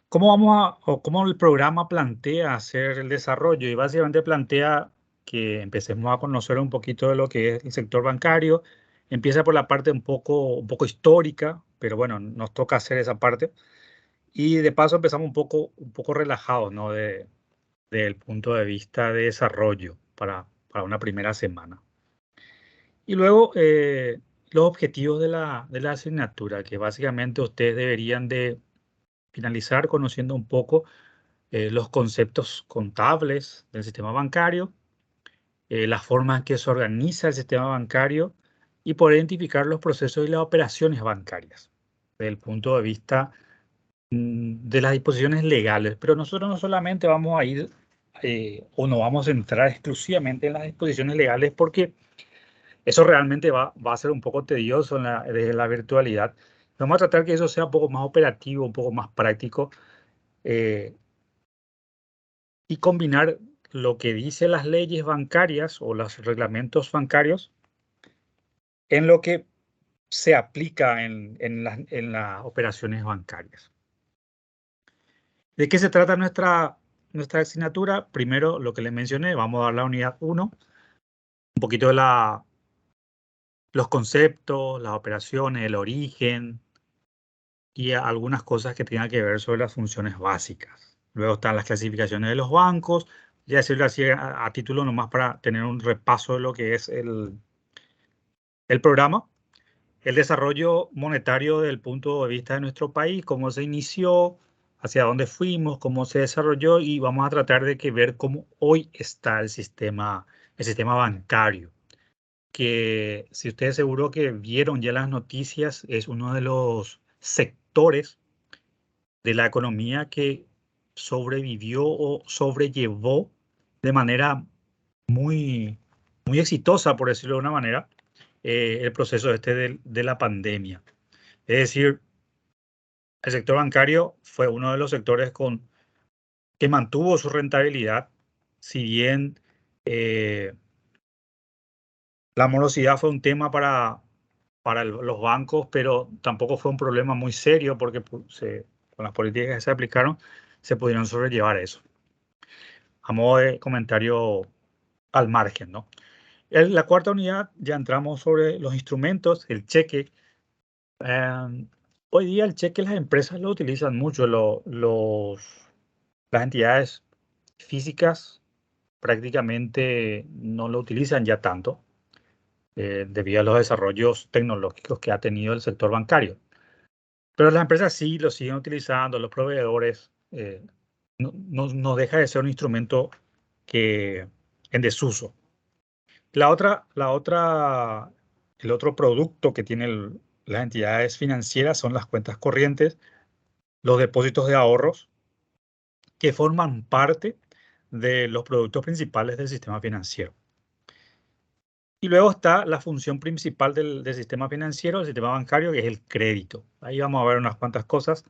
¿Cómo o cómo el programa plantea hacer el desarrollo? Y básicamente plantea que empecemos a conocer un poquito de lo que es el sector bancario. Empieza por la parte un poco histórica, pero bueno, nos toca hacer esa parte. Y de paso empezamos un poco relajados, ¿no? Del punto de vista de desarrollo para una primera semana. Y luego los objetivos de de la asignatura, que básicamente ustedes deberían de finalizar conociendo un poco los conceptos contables del sistema bancario, la forma en que se organiza el sistema bancario y poder identificar los procesos y las operaciones bancarias desde el punto de vista de las disposiciones legales. Pero nosotros no solamente vamos a ir o no vamos a entrar exclusivamente en las disposiciones legales porque eso realmente va a ser un poco tedioso en desde la virtualidad. Vamos a tratar que eso sea un poco más operativo, un poco más práctico. eh, y combinar lo que dice las leyes bancarias o los reglamentos bancarios en lo que se aplica en las operaciones bancarias. ¿De qué se trata nuestra asignatura? Primero, lo que les mencioné, vamos a dar la unidad 1, un poquito de los conceptos, las operaciones, el origen y algunas cosas que tengan que ver sobre las funciones básicas. Luego están las clasificaciones de los bancos, ya decirlo así a título nomás para tener un repaso de lo que es el programa, el desarrollo monetario desde el punto de vista de nuestro país, cómo se inició, hacia dónde fuimos, cómo se desarrolló y vamos a tratar de ver cómo hoy está el sistema bancario, que si ustedes seguro que vieron ya las noticias, es uno de los sectores de la economía que sobrevivió o sobrellevó de manera muy, muy exitosa, por decirlo de una manera, el proceso de la pandemia. Es decir, el sector bancario fue uno de los sectores que mantuvo su rentabilidad, si bien eh, la morosidad fue un tema para los bancos, pero tampoco fue un problema muy serio porque con las políticas que se aplicaron se pudieron sobrellevar eso. A modo de comentario al margen, ¿no? En la cuarta unidad ya entramos sobre los instrumentos, el cheque. Eh, Hoy día el cheque las empresas lo utilizan mucho, las entidades físicas prácticamente no lo utilizan ya tanto debido a los desarrollos tecnológicos que ha tenido el sector bancario. Pero las empresas sí lo siguen utilizando, los proveedores, no deja de ser un instrumento que en desuso. El otro producto que tienen las entidades financieras son las cuentas corrientes, los depósitos de ahorros, que forman parte de los productos principales del sistema financiero. Y luego está la función principal del sistema financiero, del sistema bancario, que es el crédito. Ahí vamos a ver unas cuantas cosas.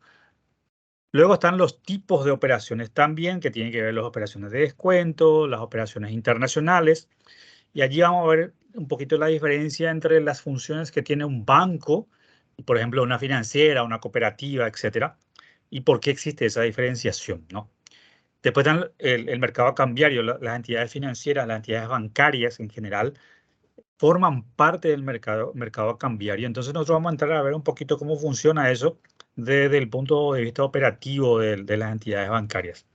Luego están los tipos de operaciones también, que tienen que ver las operaciones de descuento, las operaciones internacionales. Y allí vamos a ver un poquito la diferencia entre las funciones que tiene un banco, por ejemplo, una financiera, una cooperativa, etcétera, y por qué existe esa diferenciación, ¿no? Después están el mercado cambiario, las entidades financieras, las entidades bancarias en general, forman parte del mercado cambiario. Entonces nosotros vamos a entrar a ver un poquito cómo funciona eso desde el punto de vista operativo de las entidades bancarias.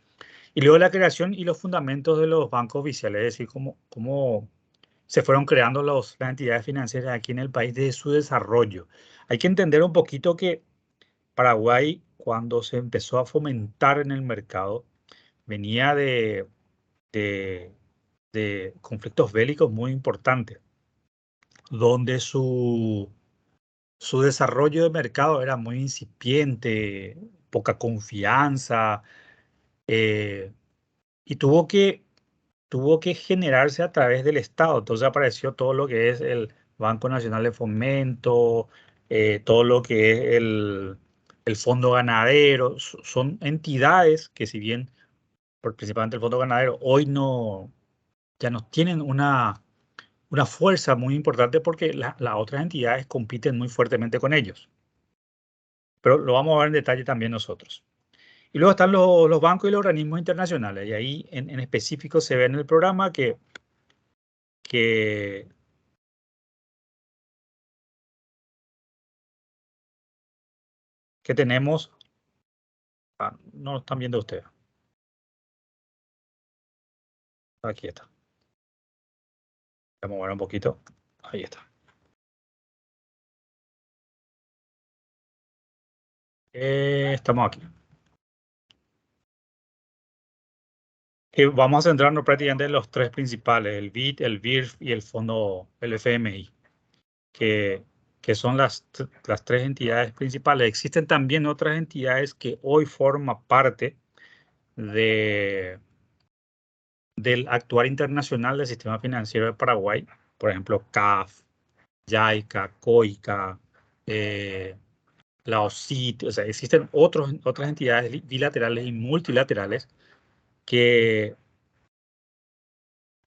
Y luego la creación y los fundamentos de los bancos oficiales, es decir, cómo se fueron creando las entidades financieras aquí en el país desde su desarrollo. Hay que entender un poquito que Paraguay, cuando se empezó a fomentar en el mercado, venía de, de conflictos bélicos muy importantes, donde su desarrollo de mercado era muy incipiente, poca confianza, eh, y tuvo que generarse a través del Estado. Entonces apareció todo lo que es el Banco Nacional de Fomento, todo lo que es el Fondo Ganadero. Son entidades que si bien, principalmente el Fondo Ganadero, hoy ya no tienen una fuerza muy importante porque las otras entidades compiten muy fuertemente con ellos. Pero lo vamos a ver en detalle también nosotros. Y luego están los bancos y los organismos internacionales. Y ahí en específico se ve en el programa que tenemos... no lo están viendo ustedes. Aquí está. Vamos a mover un poquito. Ahí está. Estamos aquí. Vamos a centrarnos prácticamente en los tres principales, el BID, el BIRF y el fondo, el FMI, que son las tres entidades principales. Existen también otras entidades que hoy forman parte del actuar internacional del sistema financiero de Paraguay, por ejemplo, CAF, JICA, COICA, la OSIT, o sea, existen otras entidades bilaterales y multilaterales que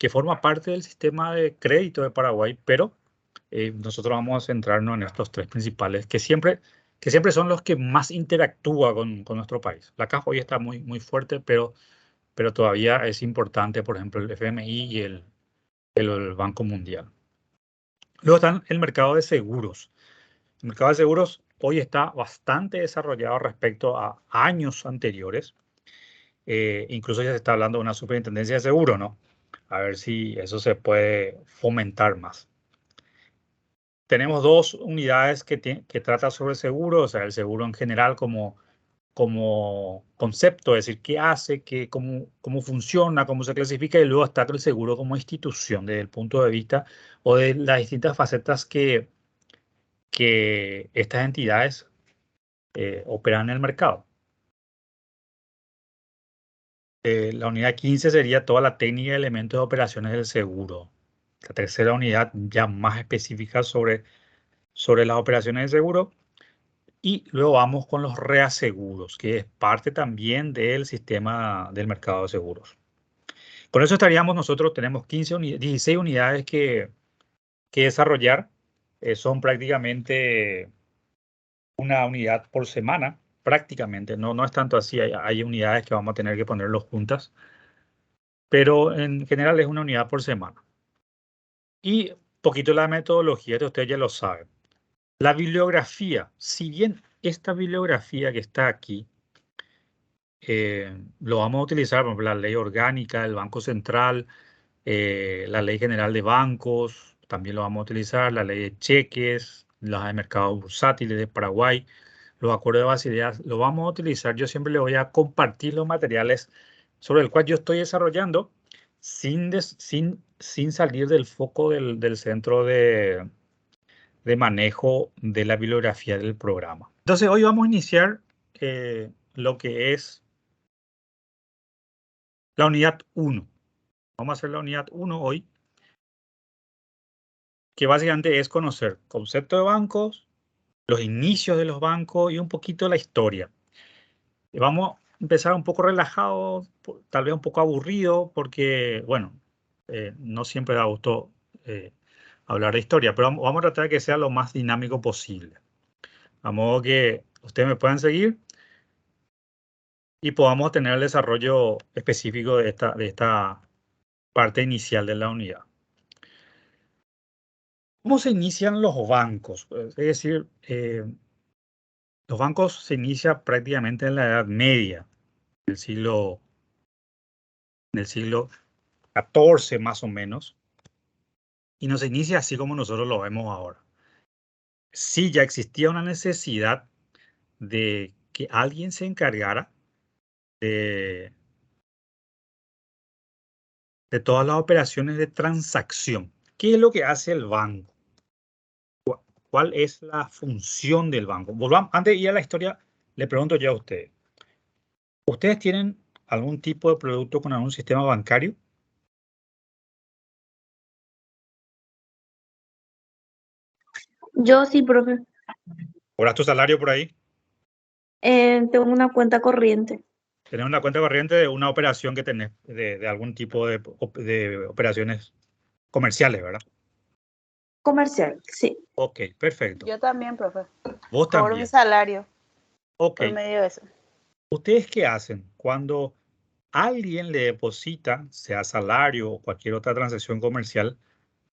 forma parte del sistema de crédito de Paraguay, pero nosotros vamos a centrarnos en estos tres principales, que siempre son los que más interactúan con nuestro país. La CAF hoy está muy fuerte, pero todavía es importante, por ejemplo, el FMI y el Banco Mundial. Luego están el mercado de seguros. El mercado de seguros hoy está bastante desarrollado respecto a años anteriores. Incluso ya se está hablando de una superintendencia de seguro, ¿no? A ver si eso se puede fomentar más. Tenemos dos unidades que tratan sobre seguro, o sea, el seguro en general como concepto, es decir, qué hace, cómo funciona, cómo se clasifica, y luego está el seguro como institución desde el punto de vista o de las distintas facetas que estas entidades operan en el mercado. La unidad 15 sería toda la técnica y elementos de operaciones del seguro. La tercera unidad ya más específica sobre las operaciones de seguro. Y luego vamos con los reaseguros, que es parte también del sistema del mercado de seguros. Con eso estaríamos nosotros, tenemos 16 unidades que desarrollar. Son prácticamente una unidad por semana, prácticamente. No es tanto así, hay unidades que vamos a tener que ponerlos juntas, pero en general es una unidad por semana. Y poquito la metodología, esto ustedes ya lo saben. La bibliografía, si bien esta bibliografía que está aquí, lo vamos a utilizar, por ejemplo, la ley orgánica del Banco Central, la ley general de bancos, también lo vamos a utilizar, la ley de cheques, las de mercados bursátiles de Paraguay, los acuerdos de Basilea, lo vamos a utilizar. Yo siempre le voy a compartir los materiales sobre el cual yo estoy desarrollando sin salir del foco del centro de manejo de la bibliografía del programa. Entonces, hoy vamos a iniciar lo que es la unidad 1. Vamos a hacer la unidad 1 hoy, que básicamente es conocer concepto de bancos, los inicios de los bancos y un poquito la historia. Y vamos a empezar un poco relajado, tal vez un poco aburrido, porque, bueno, no siempre da gusto hablar de historia, pero vamos a tratar de que sea lo más dinámico posible. A modo que ustedes me puedan seguir y podamos tener el desarrollo específico de esta parte inicial de la unidad. ¿Cómo se inician los bancos? Es decir, los bancos se inician prácticamente en la Edad Media, en el siglo XIV más o menos, y no se inicia así como nosotros lo vemos ahora. Sí, ya existía una necesidad de que alguien se encargara de todas las operaciones de transacción. ¿Qué es lo que hace el banco? ¿Cuál es la función del banco? Antes de ir a la historia, le pregunto yo a ustedes. ¿Ustedes tienen algún tipo de producto con algún sistema bancario? Yo sí, profe. ¿Cobras tu salario por ahí? Tengo una cuenta corriente. Tenés una cuenta corriente de una operación que tenés, de algún tipo de operaciones comerciales, ¿verdad? Comercial, sí. Ok, perfecto. Yo también, profe. Vos Cobro mi también. salario Ok, por medio de eso. ¿Ustedes qué hacen cuando alguien le deposita, sea salario o cualquier otra transacción comercial?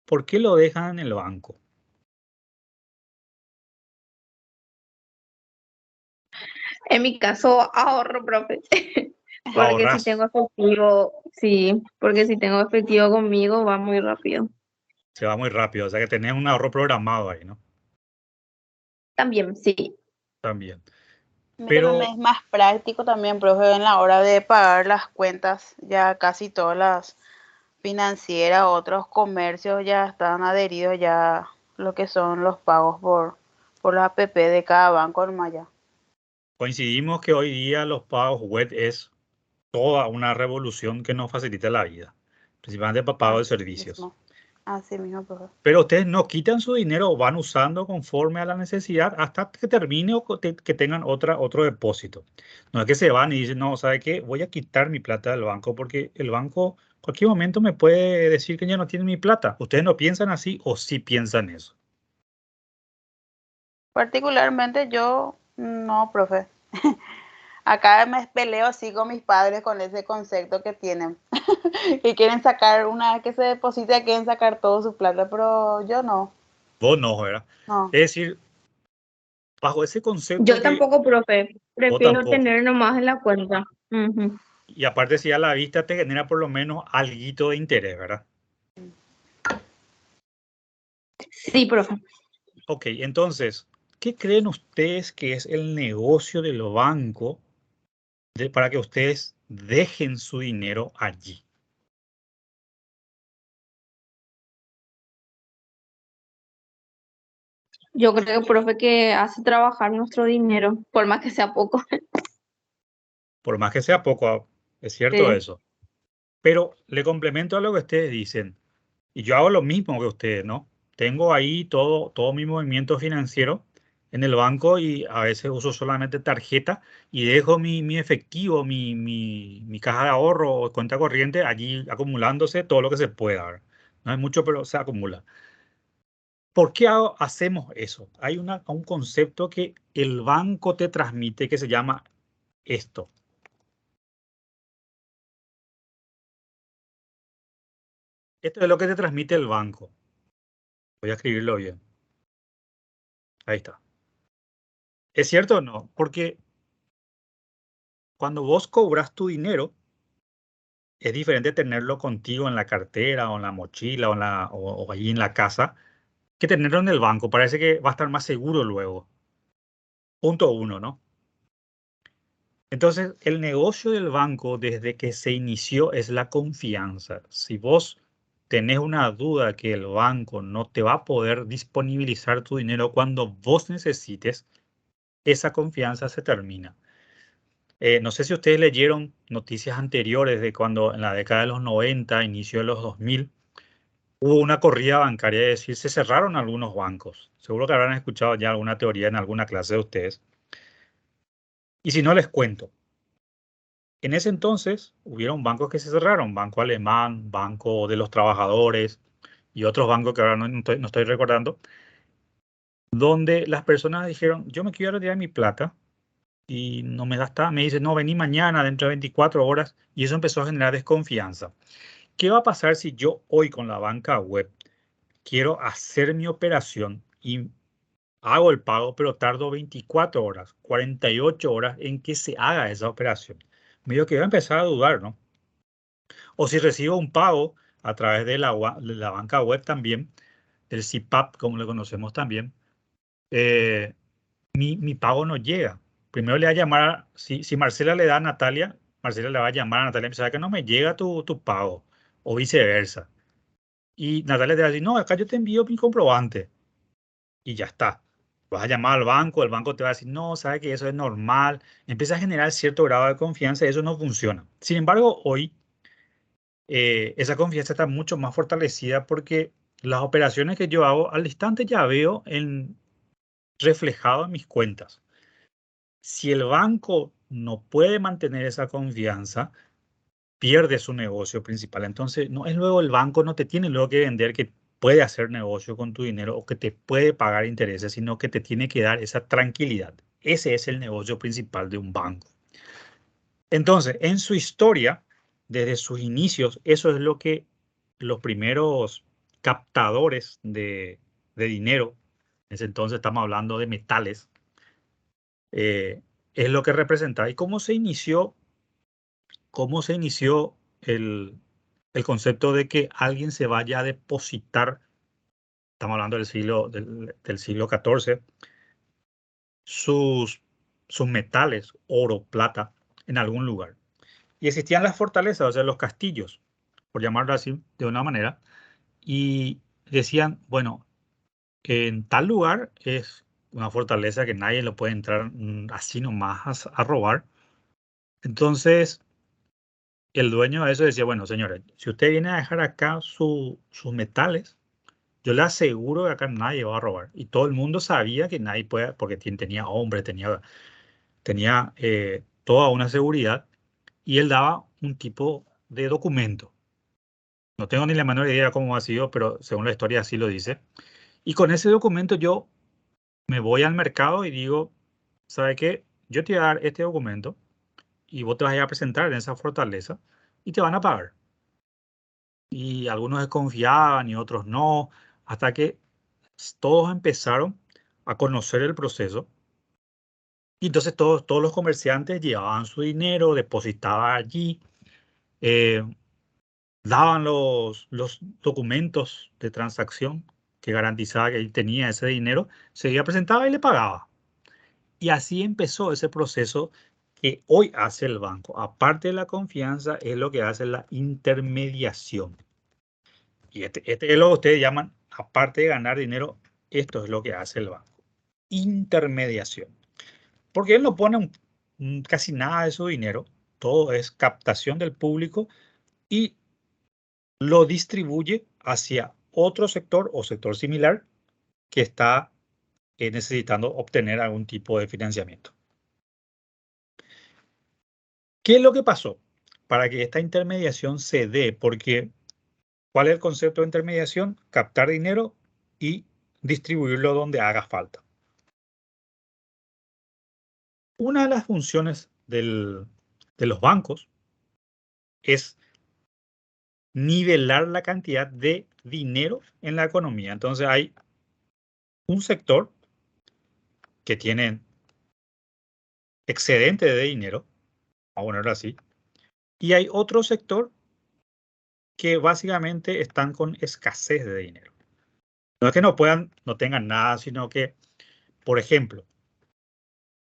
¿Por qué lo dejan en el banco? En mi caso, ahorro, profe. Porque si tengo Ahorras, efectivo, sí, porque si tengo efectivo conmigo va muy rápido. se va muy rápido, o sea que tenés un ahorro programado ahí, ¿no? También, sí. También. A mí también me Pero es más práctico también, profe, en la hora de pagar las cuentas. Ya casi todas las financieras, otros comercios ya están adheridos ya lo que son los pagos por la APP de cada banco nomás ya. coincidimos que hoy día los pagos web es toda una revolución que nos facilita la vida, principalmente para pago de Así servicios. mismo. Así mismo, profe. Pero ustedes no quitan su dinero, van usando conforme a la necesidad hasta que termine o que tengan otro depósito. No es que se van y dicen, no, ¿sabe qué? Voy a quitar mi plata del banco porque el banco en cualquier momento me puede decir que ya no tiene mi plata. ¿Ustedes no piensan así o sí piensan eso? Particularmente yo, no, profe. Acá me peleo así con mis padres con ese concepto que tienen. Que quieren sacar, una vez que se deposita, quieren sacar todo su plata, pero yo no. Vos no, ¿verdad? No. Es decir, bajo ese concepto Yo que tampoco, profe. vos Prefiero tampoco. tener nomás en la cuenta. Ujú. Y aparte, si a la vista te genera por lo menos alguito de interés, ¿verdad? Sí, profe. Ok, entonces, ¿qué creen ustedes que es el negocio del banco para que ustedes dejen su dinero allí? Yo creo, profe, que hace trabajar nuestro dinero, por más que sea poco. Por más que sea poco, es cierto Sí. eso. Pero le complemento a lo que ustedes dicen. Y yo hago lo mismo que ustedes, ¿no? Tengo ahí todo mi movimiento financiero en el banco y a veces uso solamente tarjeta y dejo mi efectivo, mi caja de ahorro o cuenta corriente allí acumulándose todo lo que se pueda. ¿Verdad? No es mucho, pero se acumula. ¿Por qué hacemos eso? Hay un concepto que el banco te transmite que se llama esto. Esto es lo que te transmite el banco. Voy a escribirlo bien. Ahí está. ¿Es cierto o no? Porque cuando vos cobras tu dinero, es diferente tenerlo contigo en la cartera o en la mochila o allí en la casa que tenerlo en el banco. Parece que va a estar más seguro luego. Punto uno, ¿no? Entonces, el negocio del banco desde que se inició es la confianza. Si vos tenés una duda que el banco no te va a poder disponibilizar tu dinero cuando vos necesites, esa confianza se termina. No sé si ustedes leyeron noticias anteriores de cuando en la década de los 90, inicio de los 2000, hubo una corrida bancaria, es decir, se cerraron algunos bancos. Seguro que habrán escuchado ya alguna teoría en alguna clase de ustedes. Y si no, les cuento. En ese entonces hubieron bancos que se cerraron, Banco Alemán, Banco de los Trabajadores y otros bancos que ahora no estoy recordando, donde las personas dijeron, yo me quiero retirar mi plata y no me da hasta, me dice, no, vení mañana dentro de 24 horas y eso empezó a generar desconfianza. ¿Qué va a pasar si yo hoy con la banca web quiero hacer mi operación y hago el pago, pero tardo 24 horas, 48 horas en que se haga esa operación? Medio que voy a empezar a dudar, ¿no? O si recibo un pago a través de la banca web también, del CIPAP, como le conocemos también, eh, mi pago no llega. Primero le va a llamar, si Marcela le da a Natalia, Marcela le va a llamar a Natalia y me dice que no me llega tu pago, o viceversa. Y Natalia te va a decir, no, acá yo te envío mi comprobante y ya está. Vas a llamar al banco, el banco te va a decir, no, sabe que eso es normal. Empieza a generar cierto grado de confianza y eso no funciona. Sin embargo, hoy esa confianza está mucho más fortalecida porque las operaciones que yo hago al instante ya veo reflejado en mis cuentas. Si el banco no puede mantener esa confianza, pierde su negocio principal. Entonces, no es luego el banco no te tiene luego que vender que puede hacer negocio con tu dinero o que te puede pagar intereses, sino que te tiene que dar esa tranquilidad. Ese es el negocio principal de un banco. Entonces, en su historia, desde sus inicios, eso es lo que los primeros captadores de dinero, en ese entonces estamos hablando de metales, es lo que representaba. ¿Y cómo se inició? ¿Cómo se inició el concepto de que alguien se vaya a depositar? Estamos hablando del siglo XIV, sus, sus metales, oro, plata, en algún lugar. Y existían las fortalezas, o sea, los castillos, por llamarlo así, de una manera, y decían, bueno, en tal lugar es una fortaleza que nadie lo puede entrar así nomás a robar. Entonces, el dueño de eso decía, bueno, señores, si usted viene a dejar acá sus metales, yo le aseguro que acá nadie va a robar. Y todo el mundo sabía que nadie puede, porque tenía hombre, tenía toda una seguridad, y él daba un tipo de documento. No tengo ni la menor idea cómo ha sido, pero según la historia así lo dice. Y con ese documento yo me voy al mercado y digo, ¿sabe qué? Yo te voy a dar este documento y vos te vas a ir a presentar en esa fortaleza y te van a pagar. Y algunos desconfiaban y otros no, hasta que todos empezaron a conocer el proceso. Y entonces todos los comerciantes llevaban su dinero, depositaban allí, eh, daban los documentos de transacción que garantizaba que él tenía ese dinero, se iba, presentaba y le pagaba. Y así empezó ese proceso que hoy hace el banco. Aparte de la confianza, es lo que hace la intermediación. Y este es lo que ustedes llaman, aparte de ganar dinero, esto es lo que hace el banco. Intermediación. Porque él no pone casi nada de su dinero, todo es captación del público y lo distribuye hacia otro sector o sector similar que está necesitando obtener algún tipo de financiamiento. ¿Qué es lo que pasó para que esta intermediación se dé? Porque, ¿cuál es el concepto de intermediación? Captar dinero y distribuirlo donde haga falta. Una de las funciones de los bancos es nivelar la cantidad de dinero en la economía. Entonces hay un sector que tiene excedente de dinero, vamos a ponerlo así, y hay otro sector que básicamente están con escasez de dinero. No es que no tengan nada, sino que, por ejemplo,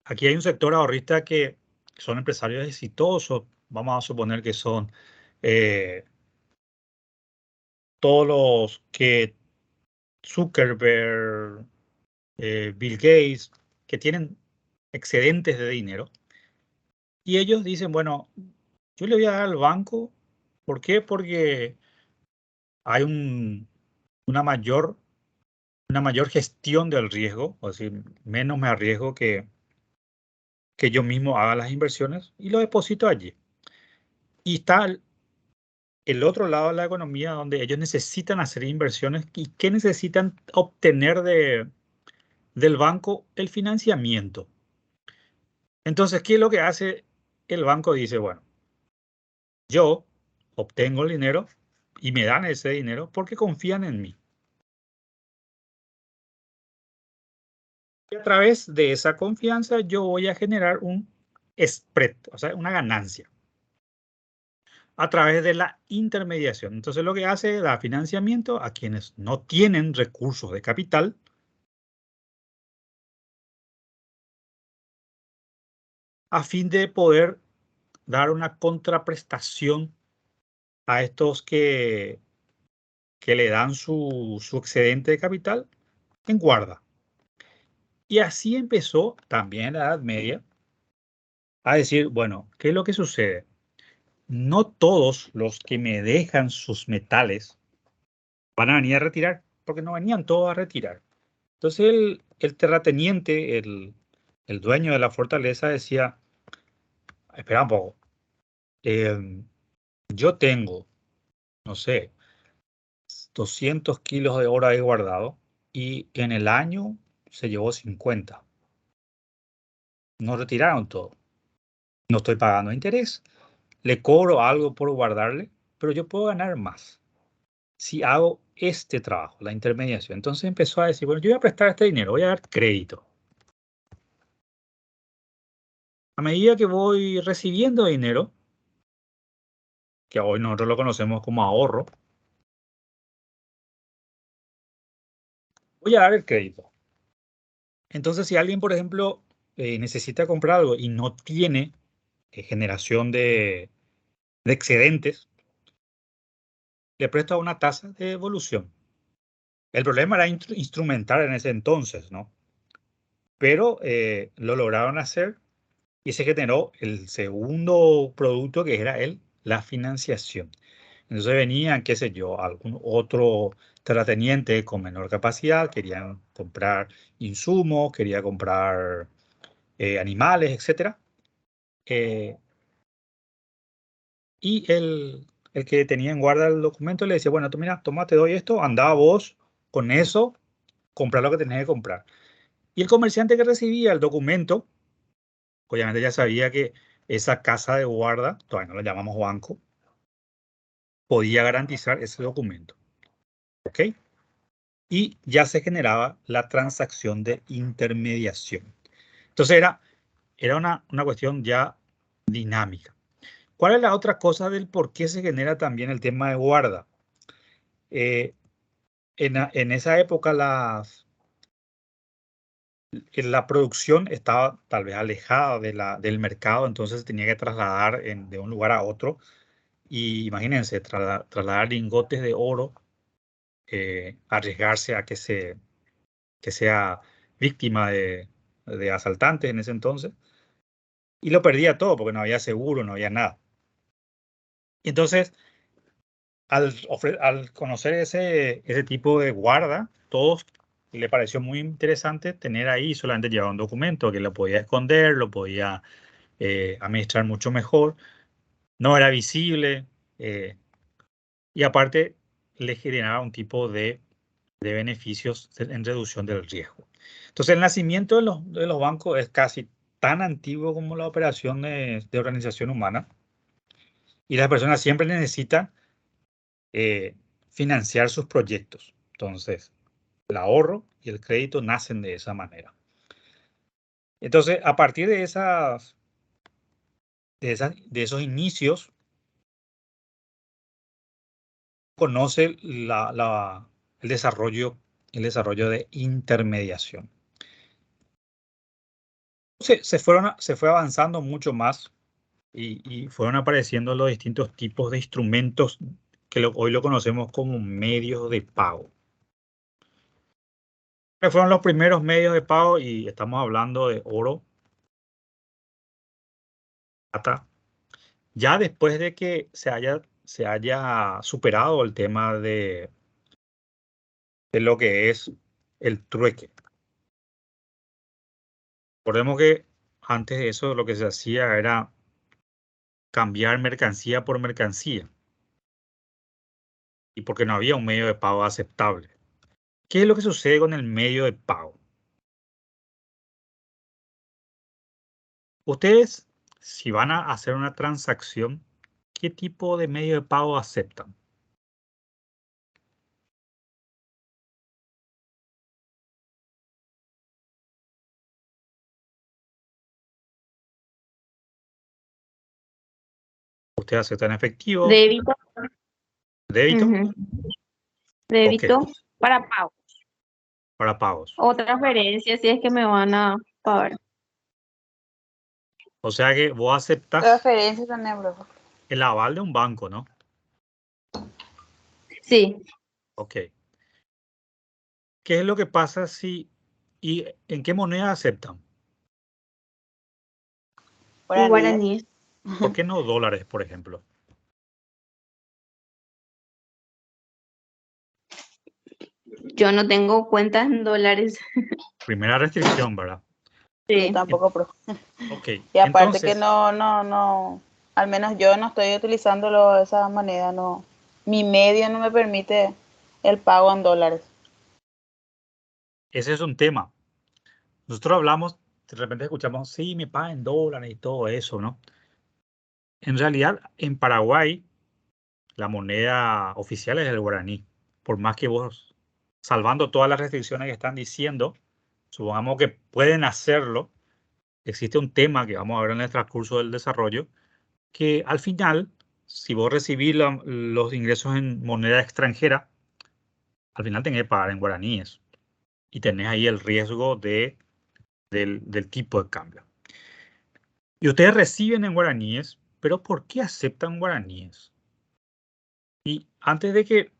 aquí hay un sector ahorrista que son empresarios exitosos, vamos a suponer que son todos los que Zuckerberg, Bill Gates, que tienen excedentes de dinero, y ellos dicen, bueno, yo le voy a dar al banco, ¿por qué? Porque hay una mayor gestión del riesgo, o decir, menos me arriesgo que yo mismo haga las inversiones y lo deposito allí. Y está el otro lado de la economía donde ellos necesitan hacer inversiones y que necesitan obtener del banco el financiamiento. Entonces, ¿qué es lo que hace el banco? Dice, bueno, yo obtengo el dinero y me dan ese dinero porque confían en mí. Y a través de esa confianza yo voy a generar un spread, o sea, una ganancia, a través de la intermediación. Entonces, lo que hace es dar financiamiento a quienes no tienen recursos de capital a fin de poder dar una contraprestación a estos que le dan su excedente de capital en guarda. Y así empezó también en la Edad Media a decir, bueno, ¿qué es lo que sucede? No todos los que me dejan sus metales van a venir a retirar, porque no venían todos a retirar. Entonces el terrateniente, el dueño de la fortaleza decía, espera un poco, yo tengo, no sé, 200 kilos de oro ahí guardado y en el año se llevó 50. No retiraron todo. no estoy pagando interés, le cobro algo por guardarle, pero yo puedo ganar más si hago este trabajo, la intermediación. Entonces empezó a decir, bueno, yo voy a prestar este dinero, voy a dar crédito. A medida que voy recibiendo dinero, que hoy nosotros lo conocemos como ahorro, voy a dar el crédito. Entonces, si alguien, por ejemplo, necesita comprar algo y no tiene generación de excedentes, le presto a una tasa de evolución. El problema era instrumentar en ese entonces, ¿no? Pero lo lograron hacer y se generó el segundo producto que era la financiación. Entonces venían, qué sé yo, algún otro terrateniente con menor capacidad, querían comprar insumos, quería comprar animales, etc. Y el que tenía en guarda el documento le decía, bueno, tú mira, toma, te doy esto, andaba vos con eso, comprar lo que tenías que comprar. Y el comerciante que recibía el documento, obviamente ya sabía que esa casa de guarda, todavía no lo llamamos banco, podía garantizar ese documento. ¿Ok? Y ya se generaba la transacción de intermediación. Entonces era una cuestión ya dinámica. ¿Cuál es la otra cosa del por qué se genera también el tema de guarda? En esa época la producción estaba tal vez alejada del mercado, entonces se tenía que trasladar de un lugar a otro. Y imagínense, trasladar lingotes de oro, arriesgarse a que sea víctima de asaltantes en ese entonces. Y lo perdía todo porque no había seguro, no había nada. Y entonces, al conocer ese tipo de guarda, todos le pareció muy interesante tener ahí, solamente llevar un documento que lo podía esconder, lo podía administrar mucho mejor, no era visible, y aparte le generaba un tipo de beneficios en reducción del riesgo. Entonces, el nacimiento de los bancos es casi tan antiguo como la operación de organización humana, y las personas siempre necesitan financiar sus proyectos. Entonces, el ahorro y el crédito nacen de esa manera. Entonces, a partir de esos inicios, conoce el desarrollo de intermediación. Se fue avanzando mucho más y fueron apareciendo los distintos tipos de instrumentos que hoy lo conocemos como medios de pago. Fueron los primeros medios de pago y estamos hablando de oro, plata. Ya después de que se haya superado el tema de lo que es el trueque. Recordemos que antes de eso lo que se hacía era cambiar mercancía por mercancía y porque no había un medio de pago aceptable. ¿Qué es lo que sucede con el medio de pago? Ustedes, si van a hacer una transacción, ¿qué tipo de medio de pago aceptan? ¿Ustedes aceptan efectivo? Débito. ¿Débito? Ujú. Débito Ok, para pago. para pagos. O transferencia si es que me van a pagar. O sea que vos aceptás Transferencia también, profe. el aval de un banco, ¿no? Sí, Ok. ¿Qué es lo que pasa y en qué moneda aceptan? en Guaraníes. guaraníes. ¿Por qué no dólares, por ejemplo? Yo no tengo cuentas en dólares. Primera restricción, ¿verdad? Yo Sí. tampoco, profe. Ok, Y aparte que entonces, no, al menos yo no estoy utilizándolo de esa manera, no. Mi medio no me permite el pago en dólares. ese es un tema. Nosotros hablamos, de repente escuchamos, sí, me pagan en dólares y todo eso, ¿no? en realidad, en Paraguay, la moneda oficial es el guaraní. Por más que vos, salvando todas las restricciones que están diciendo, supongamos que pueden hacerlo, existe un tema que vamos a ver en el transcurso del desarrollo, que al final, si vos recibís los ingresos en moneda extranjera, al final tenés que pagar en guaraníes y tenés ahí el riesgo del tipo de cambio. Y ustedes reciben en guaraníes, pero ¿por qué aceptan guaraníes? Y antes de que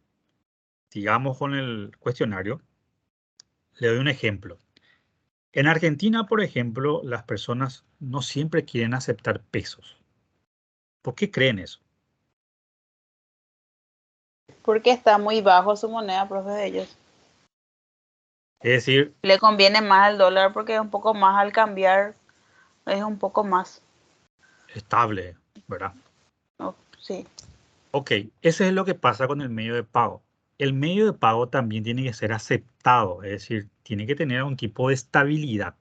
sigamos con el cuestionario, le doy un ejemplo. En Argentina, por ejemplo, las personas no siempre quieren aceptar pesos. ¿Por qué creen eso? Porque está muy bajo su moneda, profe, de ellos. Es decir, Le conviene más el dólar porque es un poco más al cambiar, es un poco más. estable, ¿verdad? Oh, sí. Ok, ese es lo que pasa con el medio de pago. El medio de pago también tiene que ser aceptado, es decir, tiene que tener un tipo de estabilidad.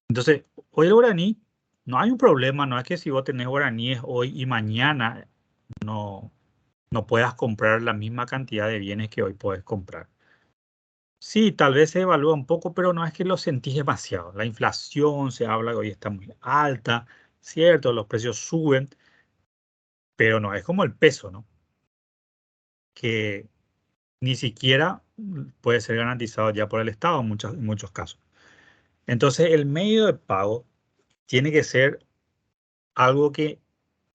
Entonces, hoy el guaraní, no hay un problema, no es que si vos tenés guaraníes hoy y mañana no, no puedas comprar la misma cantidad de bienes que hoy puedes comprar. Sí, tal vez se evalúa un poco, pero no es que lo sentís demasiado. La inflación se habla que hoy está muy alta, cierto, los precios suben, pero no es como el peso, ¿no? Que ni siquiera puede ser garantizado ya por el Estado en muchos casos. Entonces, el medio de pago tiene que ser algo que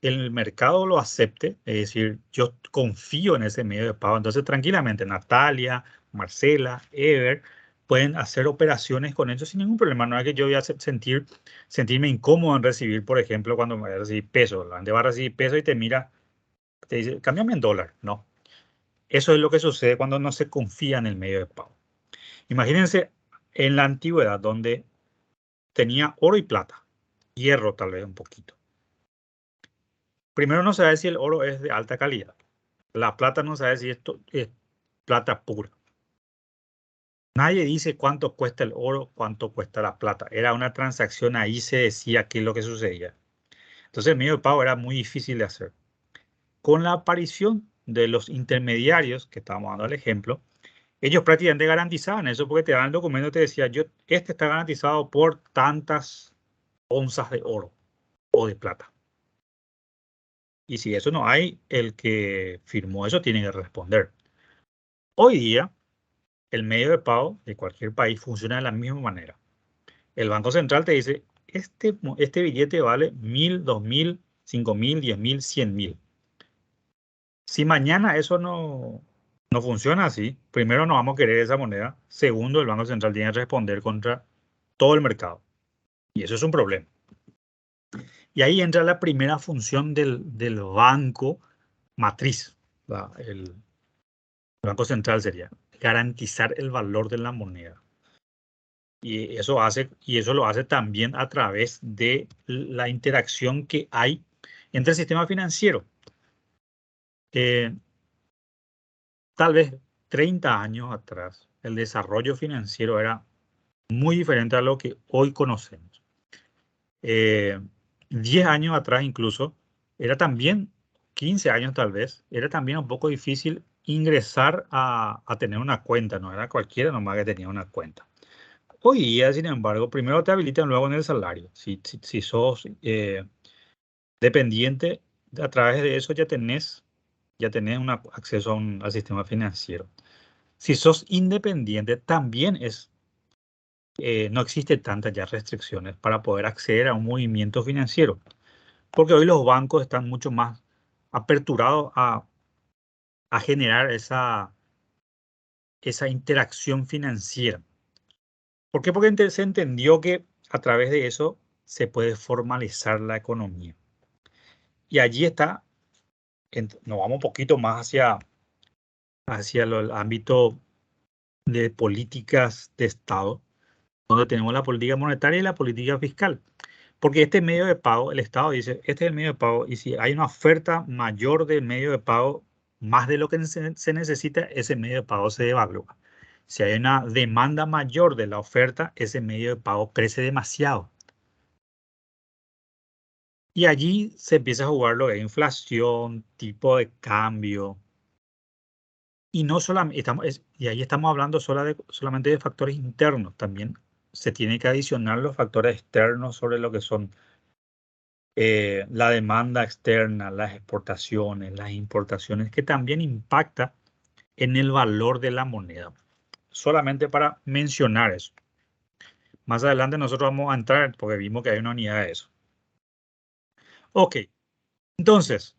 el mercado lo acepte, es decir, yo confío en ese medio de pago. Entonces, tranquilamente, Natalia, Marcela, Ever, pueden hacer operaciones con ellos sin ningún problema. No es que yo voy a sentirme incómodo en recibir, por ejemplo, cuando me va a recibir peso. La gente va a recibir peso y te mira, te dice, cámbiame en dólar. No. Eso es lo que sucede cuando no se confía en el medio de pago. Imagínense en la antigüedad donde tenía oro y plata, hierro tal vez un poquito. Primero no sabe si el oro es de alta calidad. La plata no sabe si esto es plata pura. Nadie dice cuánto cuesta el oro, cuánto cuesta la plata. Era una transacción, ahí se decía qué es lo que sucedía. Entonces el medio de pago era muy difícil de hacer. Con la aparición de los intermediarios, que estábamos dando el ejemplo, ellos prácticamente garantizaban eso porque te daban el documento y te decía, este está garantizado por tantas onzas de oro o de plata. Y si eso no hay, el que firmó eso tiene que responder. Hoy día, el medio de pago de cualquier país funciona de la misma manera. El Banco Central te dice, este billete vale 1.000, 2.000, 5.000, 10.000, 100.000. Si mañana eso no funciona así, primero no vamos a querer esa moneda. Segundo, el Banco Central tiene que responder contra todo el mercado. Y eso es un problema. Y ahí entra la primera función del banco matriz. El Banco Central sería garantizar el valor de la moneda. Y eso lo hace también a través de la interacción que hay entre el sistema financiero. Tal vez 30 años atrás, el desarrollo financiero era muy diferente a lo que hoy conocemos. 10 años atrás incluso, era también, 15 años tal vez, era también un poco difícil ingresar a tener una cuenta, no era cualquiera nomás que tenía una cuenta. Hoy día, sin embargo, primero te habilitan, luego en el salario. Si sos dependiente, a través de eso ya tenés acceso al sistema financiero. Si sos independiente, también no existe tantas ya restricciones para poder acceder a un movimiento financiero, porque hoy los bancos están mucho más aperturados a generar esa interacción financiera. ¿Por qué? Porque se entendió que a través de eso se puede formalizar la economía. Y allí está, nos vamos un poquito más hacia el ámbito de políticas de Estado, donde tenemos la política monetaria y la política fiscal. Porque este medio de pago, el Estado dice, este es el medio de pago, y si hay una oferta mayor del medio de pago, más de lo que se necesita, ese medio de pago se devalúa. Si hay una demanda mayor de la oferta, ese medio de pago crece demasiado. Y allí se empieza a jugar lo que es inflación, tipo de cambio. Y no solamente y ahí estamos hablando solamente de factores internos. También se tiene que adicionar los factores externos sobre lo que son la demanda externa, las exportaciones, las importaciones, que también impacta en el valor de la moneda. Solamente para mencionar eso. Más adelante nosotros vamos a entrar porque vimos que hay una unidad de eso. Ok, entonces,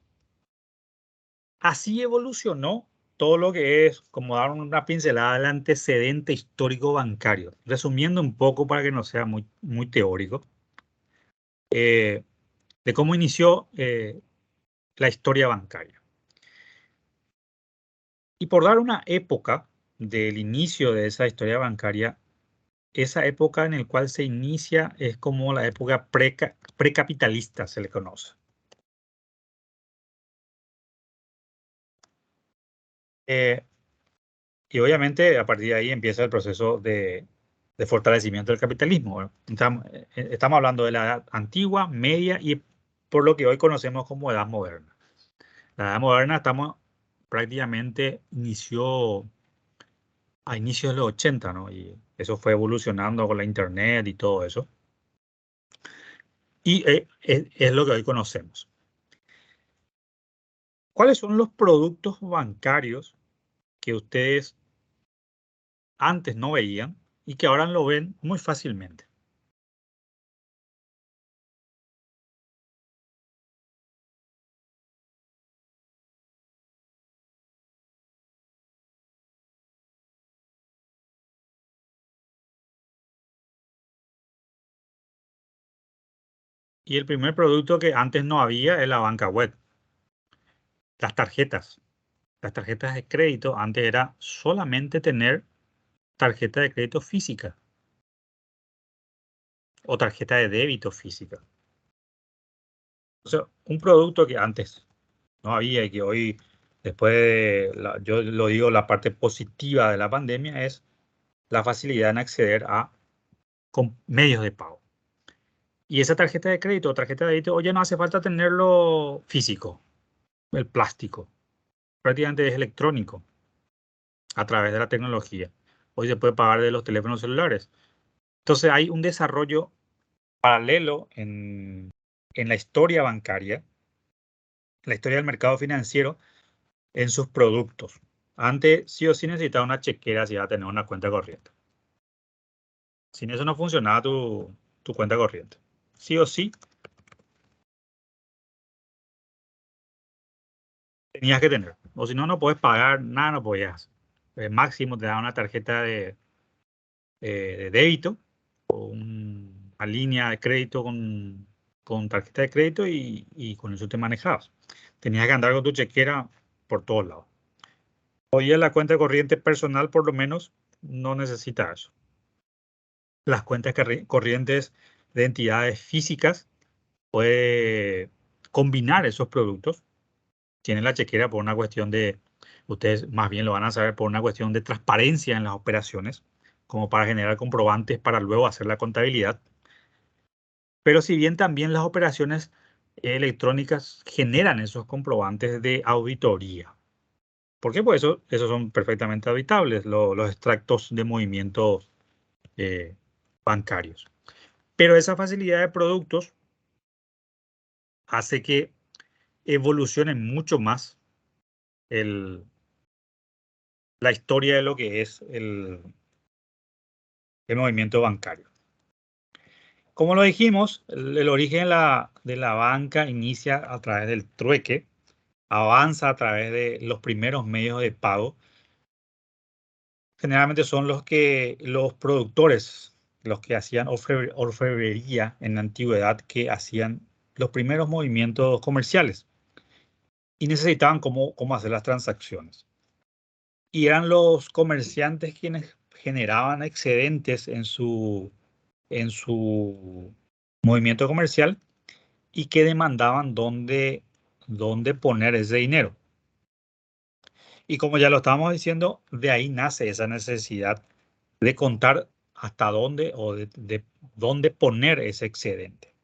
así evolucionó todo lo que es, como dar una pincelada del antecedente histórico bancario. Resumiendo un poco para que no sea muy, muy teórico, de cómo inició la historia bancaria. Y por dar una época del inicio de esa historia bancaria, esa época en la cual se inicia es como la época precapitalista, se le conoce. Y obviamente a partir de ahí empieza el proceso de fortalecimiento del capitalismo. ¿Verdad? Estamos hablando de la edad antigua, media y por lo que hoy conocemos como edad moderna. La edad moderna estamos prácticamente inició a inicios de los 80, ¿no? Y eso fue evolucionando con la internet y todo eso. Y es lo que hoy conocemos. ¿Cuáles son los productos bancarios que ustedes antes no veían y que ahora lo ven muy fácilmente? Y el primer producto que antes no había es la banca web. Las tarjetas. Las tarjetas de crédito antes era solamente tener tarjeta de crédito física o tarjeta de débito física. O sea, un producto que antes no había y que hoy, después de, yo lo digo, la parte positiva de la pandemia es la facilidad en acceder a medios de pago. Y esa tarjeta de crédito o tarjeta de débito, hoy ya no hace falta tenerlo físico, el plástico. Prácticamente es electrónico a través de la tecnología. Hoy se puede pagar de los teléfonos celulares. Entonces hay un desarrollo paralelo en la historia bancaria, la historia del mercado financiero en sus productos. Antes sí o sí necesitaba una chequera si iba a tener una cuenta corriente. Sin eso no funcionaba tu cuenta corriente. Sí o sí tenías que tener. O si no, no puedes pagar nada, no podías. Máximo te da una tarjeta de débito o una línea de crédito con tarjeta de crédito y con eso te manejabas. Tenías que andar con tu chequera por todos lados. Hoy en la cuenta corriente personal, por lo menos, no necesita eso. Las cuentas corrientes de entidades físicas puede combinar esos productos. Tienen la chequera por una cuestión de, ustedes más bien lo van a saber, por una cuestión de transparencia en las operaciones, como para generar comprobantes para luego hacer la contabilidad. Pero si bien también las operaciones electrónicas generan esos comprobantes de auditoría. ¿Por qué? Pues esos son perfectamente auditables, los extractos de movimientos bancarios. Pero esa facilidad de productos hace que evolucione mucho más la historia de lo que es el movimiento bancario. Como lo dijimos, el origen de la banca inicia a través del trueque, avanza a través de los primeros medios de pago. Generalmente son los productores, los que hacían orfebrería en la antigüedad, que hacían los primeros movimientos comerciales y necesitaban cómo hacer las transacciones. Y eran los comerciantes quienes generaban excedentes en su movimiento comercial y que demandaban dónde poner ese dinero. Y como ya lo estábamos diciendo, de ahí nace esa necesidad de contar hasta dónde o de dónde poner ese excedente.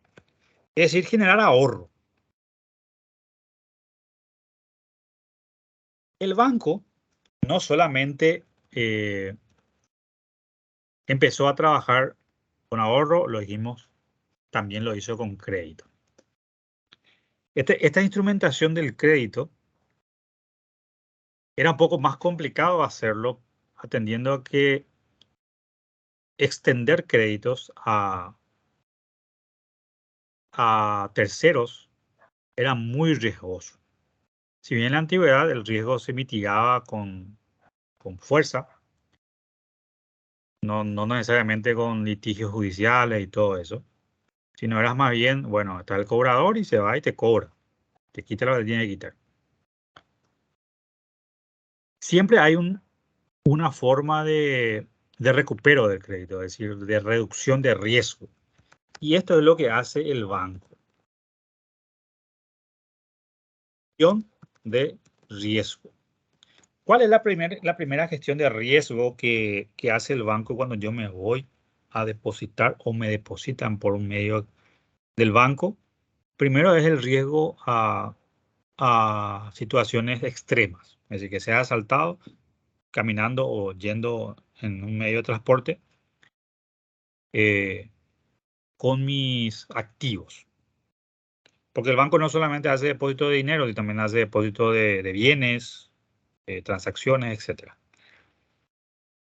Es decir, generar ahorro. El banco no solamente empezó a trabajar con ahorro, lo dijimos, también lo hizo con crédito. Esta instrumentación del crédito era un poco más complicado hacerlo, atendiendo a que extender créditos a terceros era muy riesgoso. Si bien en la antigüedad el riesgo se mitigaba con fuerza, no necesariamente con litigios judiciales y todo eso, sino eras más bien, bueno, está el cobrador y se va y te cobra, te quita lo que tiene que quitar. Siempre hay una forma de recupero del crédito, es decir, de reducción de riesgo. Y esto es lo que hace el banco. Gestión de riesgo. ¿Cuál es la primera gestión de riesgo que hace el banco cuando yo me voy a depositar o me depositan por un medio del banco? Primero es el riesgo a situaciones extremas, es decir, que sea asaltado caminando o yendo en un medio de transporte con mis activos. Porque el banco no solamente hace depósito de dinero, sino también hace depósito de bienes, transacciones, etc.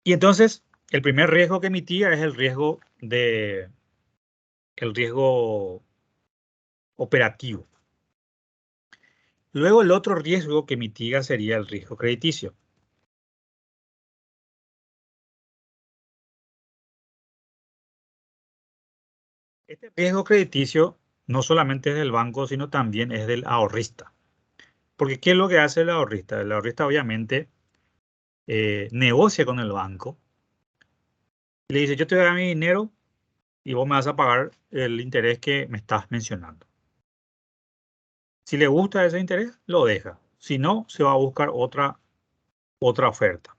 Y entonces, el primer riesgo que mitiga es el riesgo operativo. Luego, el otro riesgo que mitiga sería el riesgo crediticio. Este riesgo crediticio no solamente es del banco, sino también es del ahorrista. Porque ¿qué es lo que hace el ahorrista? El ahorrista obviamente negocia con el banco. Le dice, yo te voy a dar mi dinero y vos me vas a pagar el interés que me estás mencionando. Si le gusta ese interés, lo deja. Si no, se va a buscar otra oferta.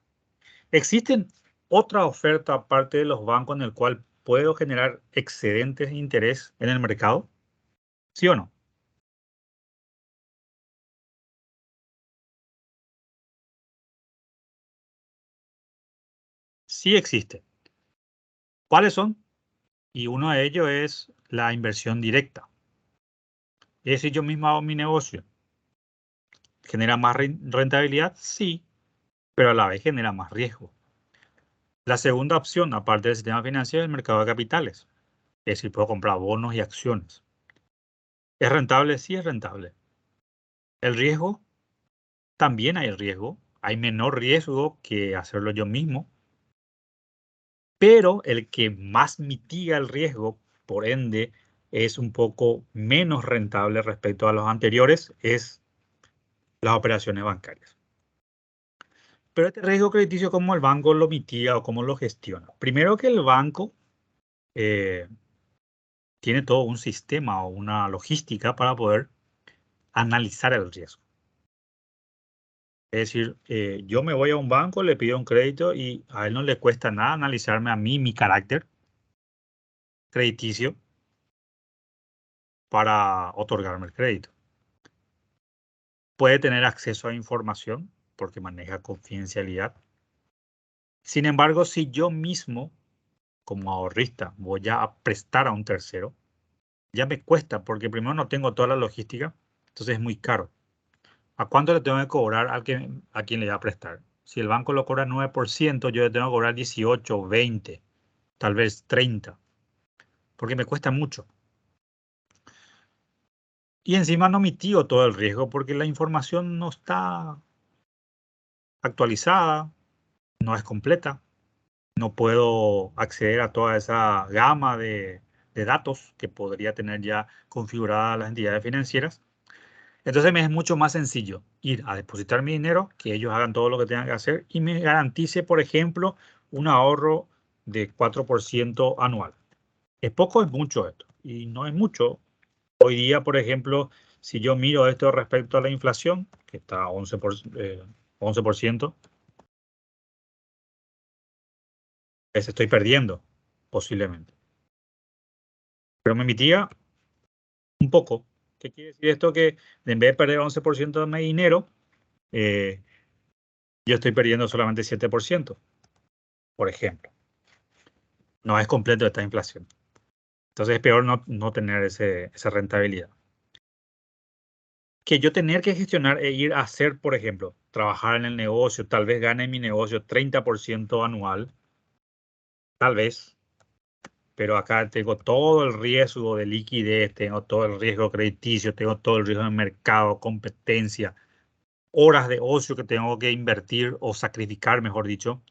¿Existen otra oferta aparte de los bancos en el cual puedo generar excedentes de interés en el mercado? ¿Sí o no? Sí existe. ¿Cuáles son? Y uno de ellos es la inversión directa. Es decir, yo mismo hago mi negocio. ¿Genera más rentabilidad? Sí, pero a la vez genera más riesgo. La segunda opción, aparte del sistema financiero, es el mercado de capitales. Es decir, puedo comprar bonos y acciones. ¿Es rentable? Sí, es rentable. El riesgo, también hay riesgo. Hay menor riesgo que hacerlo yo mismo. Pero el que más mitiga el riesgo, por ende, es un poco menos rentable respecto a los anteriores, es las operaciones bancarias. Pero este riesgo crediticio, ¿cómo el banco lo mitiga o cómo lo gestiona? Primero que el banco tiene todo un sistema o una logística para poder analizar el riesgo. Es decir, yo me voy a un banco, le pido un crédito y a él no le cuesta nada analizarme a mí, mi carácter crediticio para otorgarme el crédito. Puede tener acceso a información porque maneja confidencialidad. Sin embargo, si yo mismo, como ahorrista, voy a prestar a un tercero, ya me cuesta porque primero no tengo toda la logística, entonces es muy caro. ¿A cuánto le tengo que cobrar a quien le va a prestar? Si el banco lo cobra 9%, yo le tengo que cobrar 18, 20, tal vez 30, porque me cuesta mucho. Y encima no mitigo todo el riesgo porque la información no está actualizada, no es completa. No puedo acceder a toda esa gama de datos que podría tener ya configuradas las entidades financieras. Entonces me es mucho más sencillo ir a depositar mi dinero, que ellos hagan todo lo que tengan que hacer y me garantice, por ejemplo, un ahorro de 4% anual. ¿Es poco o es mucho esto? Y no es mucho. Hoy día, por ejemplo, si yo miro esto respecto a la inflación, que está a 11%, estoy perdiendo, posiblemente. Pero me mitiga un poco. ¿Qué quiere decir esto? Que en vez de perder 11% de mi dinero, yo estoy perdiendo solamente 7%, por ejemplo. No es completo esta inflación. Entonces es peor no tener esa rentabilidad. Que yo tener que gestionar e ir a hacer, por ejemplo, trabajar en el negocio, tal vez gane en mi negocio 30% anual, tal vez, pero acá tengo todo el riesgo de liquidez, tengo todo el riesgo crediticio, tengo todo el riesgo de mercado, competencia, horas de ocio que tengo que invertir o sacrificar, mejor dicho,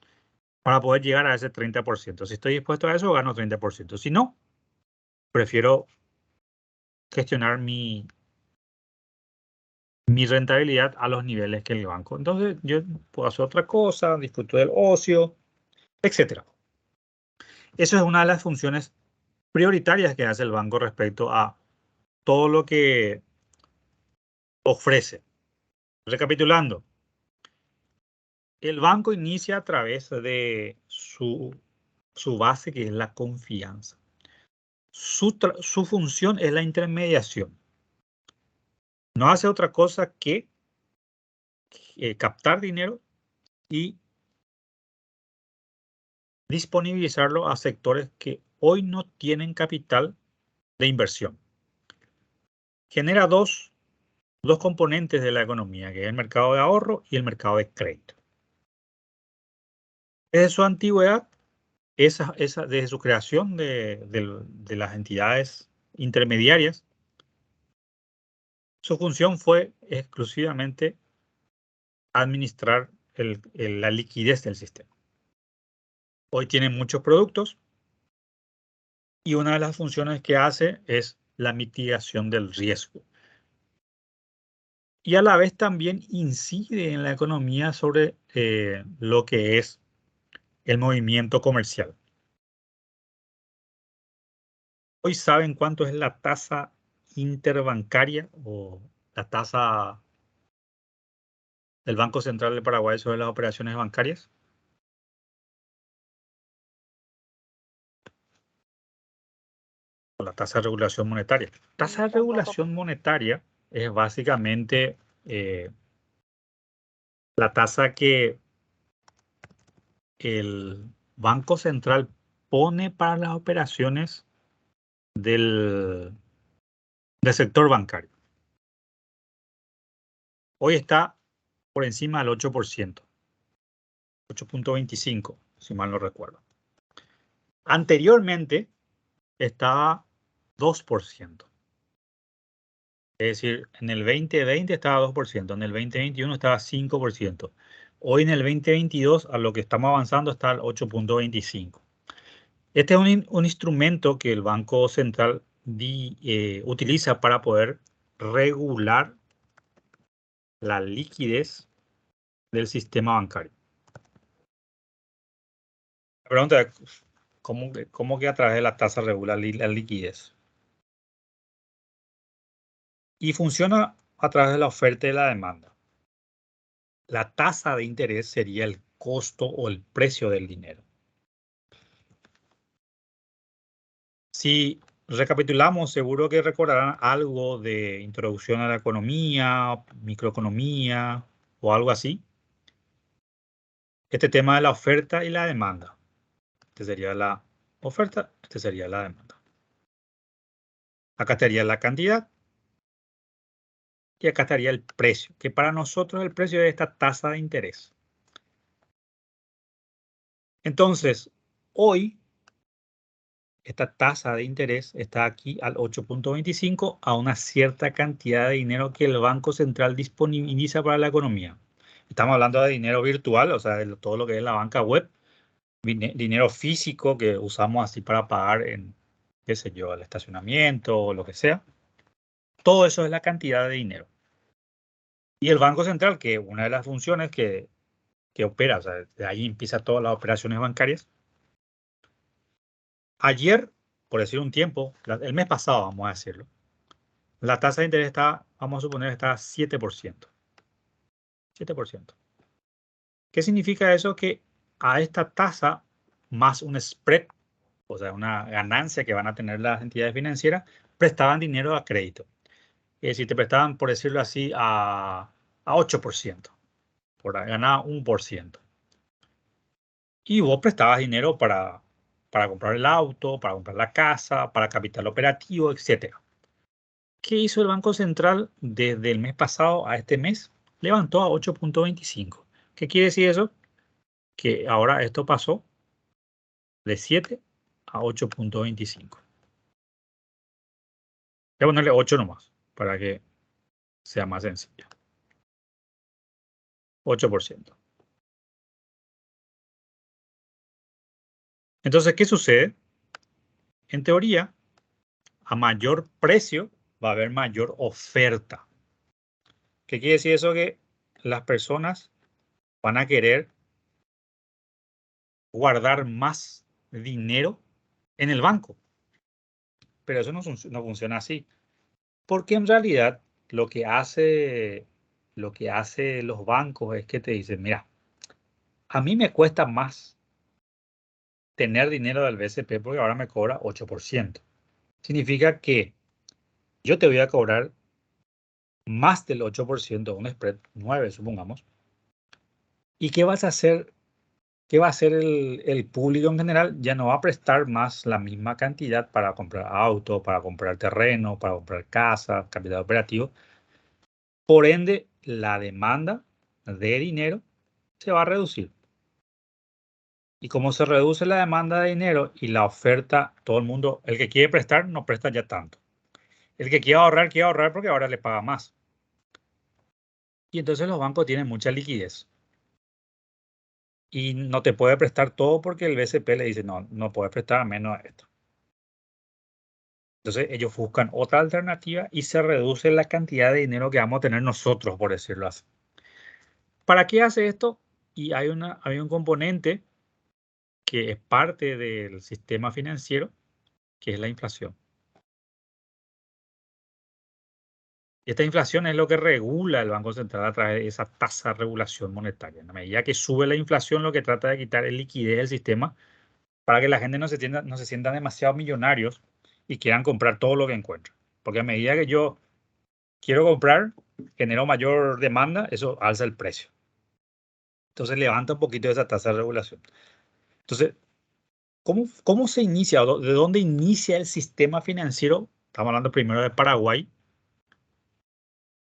para poder llegar a ese 30%. Si estoy dispuesto a eso, gano 30%. Si no, prefiero gestionar mi rentabilidad a los niveles que el banco. Entonces, yo puedo hacer otra cosa, disfruto del ocio, etcétera. Eso es una de las funciones prioritarias que hace el banco respecto a todo lo que ofrece. Recapitulando, el banco inicia a través de su base, que es la confianza. Su función es la intermediación. No hace otra cosa que captar dinero y disponibilizarlo a sectores que hoy no tienen capital de inversión. Genera dos componentes de la economía, que es el mercado de ahorro y el mercado de crédito. Desde su antigüedad, desde su creación de las entidades intermediarias, su función fue exclusivamente administrar la liquidez del sistema. Hoy tiene muchos productos y una de las funciones que hace es la mitigación del riesgo. Y a la vez también incide en la economía sobre lo que es el movimiento comercial. Hoy saben cuánto es la tasa interbancaria o la tasa del Banco Central del Paraguay sobre las operaciones bancarias. La tasa de regulación monetaria. Tasa de regulación monetaria es básicamente la tasa que el Banco Central pone para las operaciones del sector bancario. Hoy está por encima del 8%, 8.25, si mal no recuerdo. Anteriormente estaba 2%. Es decir, en el 2020 estaba 2%, en el 2021 estaba 5%. Hoy en el 2022, a lo que estamos avanzando, está al 8.25. Este es un instrumento que el Banco Central utiliza para poder regular la liquidez del sistema bancario. La pregunta es, ¿cómo que a través de la tasa regula la liquidez? Y funciona a través de la oferta y la demanda. La tasa de interés sería el costo o el precio del dinero. Si recapitulamos, seguro que recordarán algo de introducción a la economía, microeconomía o algo así. Este tema de la oferta y la demanda. Este sería la oferta, este sería la demanda. Acá estaría la cantidad y acá estaría el precio, que para nosotros el precio es esta tasa de interés. Entonces, hoy esta tasa de interés está aquí al 8.25 a una cierta cantidad de dinero que el Banco Central disponibiliza para la economía. Estamos hablando de dinero virtual, o sea, de todo lo que es la banca web, dinero físico que usamos así para pagar en, qué sé yo, el estacionamiento o lo que sea. Todo eso es la cantidad de dinero. Y el Banco Central, que es una de las funciones que opera, o sea, de ahí empiezan todas las operaciones bancarias. Ayer, por decir un tiempo, el mes pasado, vamos a decirlo, la tasa de interés está, vamos a suponer, está a 7%. 7%. ¿Qué significa eso? Que a esta tasa más un spread o sea, una ganancia que van a tener las entidades financieras, prestaban dinero a crédito. Es decir, te prestaban, por decirlo así, a 8%, por ganar 1%. Y vos prestabas dinero para comprar el auto, para comprar la casa, para capital operativo, etc. ¿Qué hizo el Banco Central desde el mes pasado a este mes? Levantó a 8.25. ¿Qué quiere decir eso? Que ahora esto pasó de 7 a 8.25. Voy a ponerle 8 nomás, para que sea más sencillo. 8%. Entonces, ¿qué sucede? En teoría, a mayor precio va a haber mayor oferta. ¿Qué quiere decir eso? Que las personas van a querer guardar más dinero en el banco. Pero eso no funciona así. Porque en realidad lo que hace los bancos es que te dicen, mira, a mí me cuesta más tener dinero del BCP porque ahora me cobra 8%. Significa que yo te voy a cobrar más del 8%, un spread 9, supongamos. ¿Y qué vas a hacer? ¿Qué va a hacer el público en general? Ya no va a prestar más la misma cantidad para comprar auto, para comprar terreno, para comprar casa, capital operativo. Por ende, la demanda de dinero se va a reducir. Y como se reduce la demanda de dinero y la oferta, todo el mundo, el que quiere prestar, no presta ya tanto. El que quiere ahorrar porque ahora le paga más. Y entonces los bancos tienen mucha liquidez. Y no te puede prestar todo porque el BCP le dice, no, no puedes prestar a menos de esto. Entonces ellos buscan otra alternativa y se reduce la cantidad de dinero que vamos a tener nosotros, por decirlo así. ¿Para qué hace esto? Y hay un componente que es parte del sistema financiero, que es la inflación. Y esta inflación es lo que regula el Banco Central a través de esa tasa de regulación monetaria. En la medida que sube la inflación, lo que trata de quitar es liquidez del sistema para que la gente no se sientan demasiado millonarios y quieran comprar todo lo que encuentran. Porque a medida que yo quiero comprar, genero mayor demanda, eso alza el precio. Entonces levanta un poquito esa tasa de regulación. Entonces, ¿cómo se inicia? ¿De dónde inicia el sistema financiero? Estamos hablando primero de Paraguay.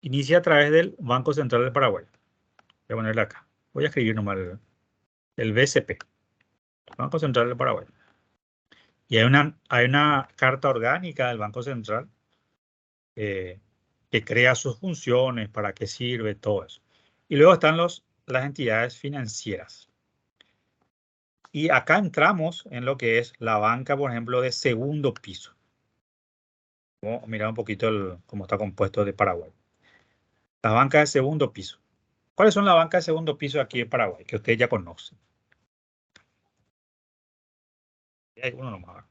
Inicia a través del Banco Central del Paraguay. Voy a ponerle acá. Voy a escribir nomás el BCP, Banco Central del Paraguay. Y hay una carta orgánica del Banco Central que crea sus funciones, para qué sirve, todo eso. Y luego están las entidades financieras. Y acá entramos en lo que es la banca, por ejemplo, de segundo piso. Vamos a mirar un poquito cómo está compuesto de Paraguay. La banca de segundo piso. ¿Cuáles son las bancas de segundo piso aquí en Paraguay? Que ustedes ya conocen. Hay uno nomás.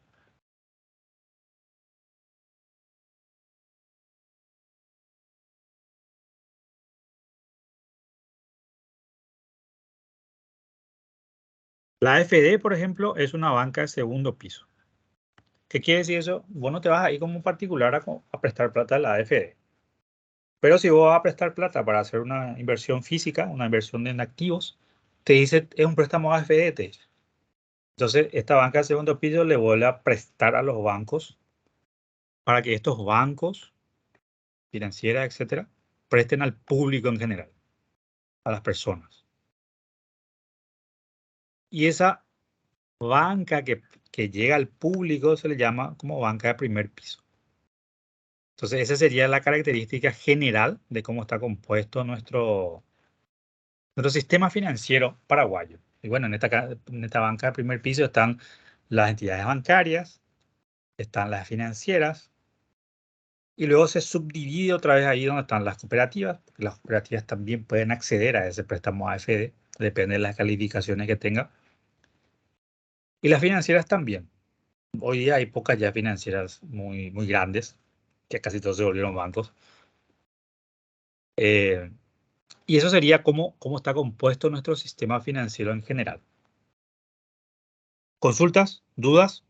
La AFD, por ejemplo, es una banca de segundo piso. ¿Qué quiere decir eso? Vos no te vas a ir como particular a prestar plata a la AFD. Pero si vos vas a prestar plata para hacer una inversión física, una inversión en activos, te dice, es un préstamo AFD, te dice. Entonces, esta banca de segundo piso le vuelve a prestar a los bancos para que estos bancos, financieras, etcétera, presten al público en general, a las personas. Y esa banca que llega al público se le llama como banca de primer piso. Entonces, esa sería la característica general de cómo está compuesto nuestro sistema financiero paraguayo. Y bueno, en esta banca de primer piso están las entidades bancarias, están las financieras, y luego se subdivide otra vez ahí donde están las cooperativas, porque las cooperativas también pueden acceder a ese préstamo AFD, depende de las calificaciones que tenga. Y las financieras también. Hoy día hay pocas ya financieras muy, muy grandes, que casi todos se volvieron bancos. Y eso sería cómo está compuesto nuestro sistema financiero en general. ¿Consultas? ¿Dudas?